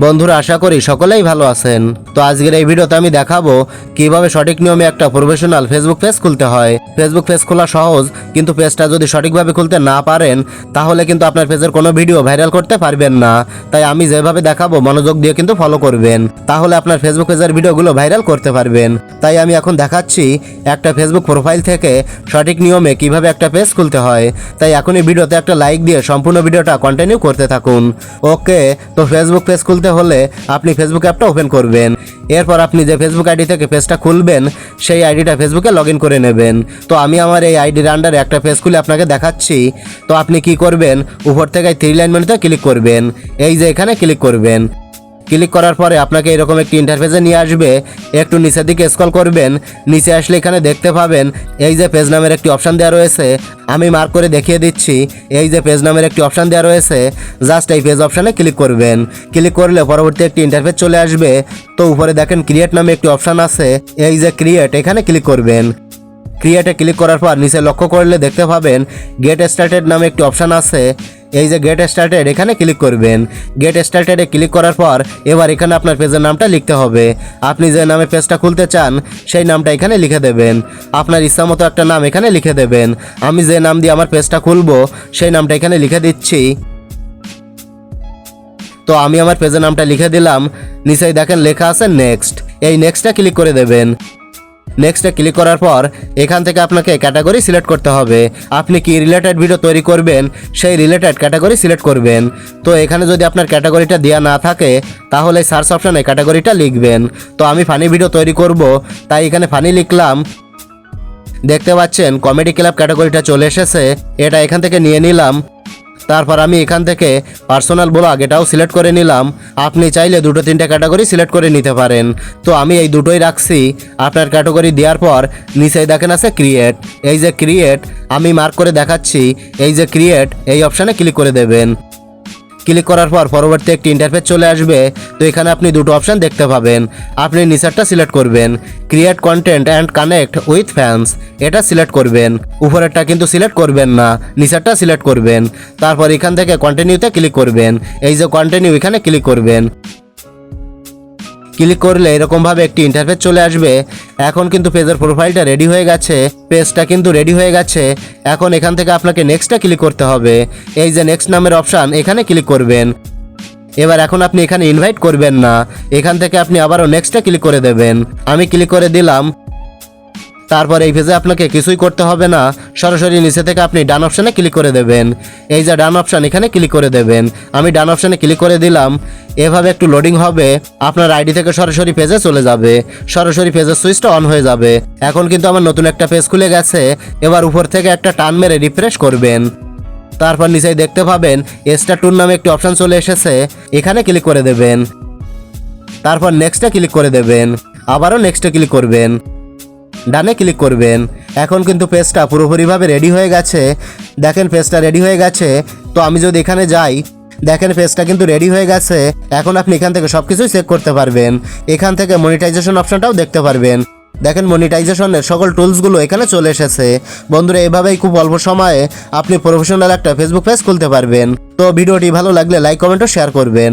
বন্ধুরা আশা করি সকলেই ভালো আছেন। তো আজকের এই ভিডিওতে আমি দেখাবো কিভাবে সঠিক নিয়মে একটা প্রফেশনাল ফেসবুক পেজ খুলতে হয়। ফেসবুক পেজ খোলা সহজ, কিন্তু পেজটা যদি সঠিকভাবে খুলতে না পারেন তাহলে কিন্তু আপনার পেজের কোনো ভিডিও ভাইরাল করতে পারবেন না। তাই আমি যেভাবে দেখাবো মনোযোগ দিয়ে কিন্তু ফলো করবেন, তাহলে আপনার ফেসবুক পেজের ভিডিওগুলো ভাইরাল করতে পারবেন। তাই আমি এখন দেখাচ্ছি একটা ফেসবুক প্রোফাইল থেকে সঠিক নিয়মে কিভাবে একটা পেজ খুলতে হয়। তাই এখনই ভিডিওতে একটা লাইক দিয়ে সম্পূর্ণ ভিডিওটা কন্টিনিউ করতে থাকুন। ওকে, তো ফেসবুক পেজ খুলতে হলে আপনি ফেসবুক অ্যাপটা ওপেন করবেন। এরপর আপনি যে ফেসবুক আইডি থেকে পেজটা খুলবেন সেই আইডিটা ফেসবুকে লগ ইন করে নেবেন। তো আমি আমার এই আইডির আন্ডারে একটা পেজ খুলে আপনাকে দেখাচ্ছি। তো আপনি কি করবেন, উপর থেকে 3 লাইন মেনুতে ক্লিক করবেন, এই যে এখানে ক্লিক করবেন। ক্লিক করার পরে আপনাকে এরকম একটি ইন্টারফেসে নিয়ে আসবে। একটু নিচের দিকে স্ক্রল করবেন, নিচে আসলে এখানে দেখতে পাবেন এই যে পেজ নামের একটি অপশান দেওয়া রয়েছে। আমি মার্ক করে দেখিয়ে দিচ্ছি, এই যে পেজ নামের একটি অপশান দেওয়া রয়েছে, জাস্ট এই পেজ অপশানে ক্লিক করবেন। ক্লিক করলে পরবর্তী একটি ইন্টারফেস চলে আসবে। তো উপরে দেখেন ক্রিয়েট নামে একটি অপশান আছে, এই যে ক্রিয়েট, এখানে ক্লিক করবেন। ক্রিয়েটে ক্লিক করার পর নিচে লক্ষ্য করলে দেখতে পাবেন গেট স্টার্টেড নামে একটি অপশান আছে, এই যে গেট স্টার্টেড, এখানে ক্লিক করবেন। গেট স্টার্টেডে ক্লিক করার পর এবার এখানে আপনার পেজের নামটা লিখতে হবে। আপনি যে নামে পেজটা খুলতে চান সেই নামটা এখানে লিখে দেবেন। আপনার ইচ্ছা মতো একটা নাম এখানে লিখে দেবেন। আমি যে নাম দিয়ে আমার পেজটা খুলবো সেই নামটা এখানে লিখে দিচ্ছি। তো আমি আমার পেজের নামটা লিখে দিলাম। নিচেই দেখেন লেখা আছে নেক্সট, এই নেক্সটটা ক্লিক করে দেবেন। নেক্সটে ক্লিক করার পর এখান থেকে আপনাকে ক্যাটাগরি সিলেক্ট করতে হবে। আপনি কি রিলেটেড ভিডিও তৈরি করবেন সেই রিলেটেড ক্যাটাগরি সিলেক্ট করবেন। তো এখানে যদি আপনার ক্যাটাগরিটা দেওয়া না থাকে তাহলে সার্চ অপশানে ক্যাটাগরিটা লিখবেন। তো আমি ফানি ভিডিও তৈরি করব, তাই এখানে ফানি লিখলাম। দেখতে পাচ্ছেন কমেডি ক্লাব ক্যাটাগরিটা চলে এসেছে, এটা এখান থেকে নিয়ে নিলাম। তারপর আমি এখান থেকে পার্সোনাল ব্লগ এটাও সিলেক্ট করে নিলাম। আপনি চাইলে 2-3টে ক্যাটাগরি সিলেক্ট করে নিতে পারেন। তো আমি এই দুটোই রাখছি। আপনার ক্যাটাগরি দেওয়ার পর নিচেই দেখেন আছে ক্রিয়েট, এই যে ক্রিয়েট, আমি মার্ক করে দেখাচ্ছি, এই যে ক্রিয়েট, এই অপশানে ক্লিক করে দেবেন। ক্লিক করার পর পরবর্তী একটি ইন্টারফেস চলে আসবে। তো এখানে আপনি দুটো অপশান দেখতে পাবেন। আপনি নিচেরটা সিলেক্ট করবেন, create content and connect with fans, এটা সিলেক্ট করবেন। উপরেরটা কিন্তু সিলেক্ট করবেন না, নিচেরটা সিলেক্ট করবেন। তারপর এখান থেকে কন্টিনিউতে ক্লিক করবেন, এই যে কন্টিনিউ, এখানে ক্লিক করবেন। ক্লিক করলে এরকমভাবে একটি ইন্টারফেস চলে আসবে। এখন কিন্তু পেজের প্রোফাইলটা রেডি হয়ে গেছে, পেজটা কিন্তু রেডি হয়ে গেছে। এখন এখান থেকে আপনাকে নেক্সটটা ক্লিক করতে হবে, এই যে নেক্সট নামের অপশান, এখানে ক্লিক করবেন। এবার এখন আপনি এখানে ইনভাইট করবেন না, এখান থেকে আপনি আবারও নেক্সটটা ক্লিক করে দেবেন। আমি ক্লিক করে দিলাম। তারপর এই পেজে আপনাকে কিছুই করতে হবে না, সরাসরি নিচে থেকে আপনি ডান অপশানে ক্লিক করে দেবেন, এই যে ডান অপশান, এখানে ক্লিক করে দেবেন। আমি ডান অপশানে ক্লিক করে দিলাম। এভাবে একটু লোডিং হবে, আপনার আইডি থেকে সরাসরি পেজে চলে যাবে, সরাসরি পেজের সুইচটা অন হয়ে যাবে। এখন কিন্তু আমার নতুন একটা পেজ খুলে গেছে। এবার উপর থেকে একটা টান মেরে রিফ্রেশ করবেন। তারপর নিচেই দেখতে পাবেন স্টার টুর নামে একটি অপশান চলে এসেছে, এখানে ক্লিক করে দেবেন। তারপর নেক্সটে ক্লিক করে দেবেন, আবারও নেক্সটে ক্লিক করবেন, ডানে ক্লিক করবেন। এখন কিন্তু পেজটা পুরোপুরিভাবে রেডি হয়ে গেছে। দেখেন পেজটা রেডি হয়ে গেছে। তো আমি যদি এখানে যাই, দেখেন পেজটা কিন্তু রেডি হয়ে গেছে। এখন আপনি এখান থেকে সব কিছুই চেক করতে পারবেন। এখান থেকে মনিটাইজেশন অপশনটাও দেখতে পারবেন। দেখেন মনিটাইজেশনের সকল টুলসগুলো এখানে চলে এসেছে। বন্ধুরা, এভাবেই খুব অল্প সময়ে আপনি প্রফেশনাল একটা ফেসবুক পেজ খুলতে পারবেন। তো ভিডিওটি ভালো লাগলে লাইক, কমেন্ট ও শেয়ার করবেন।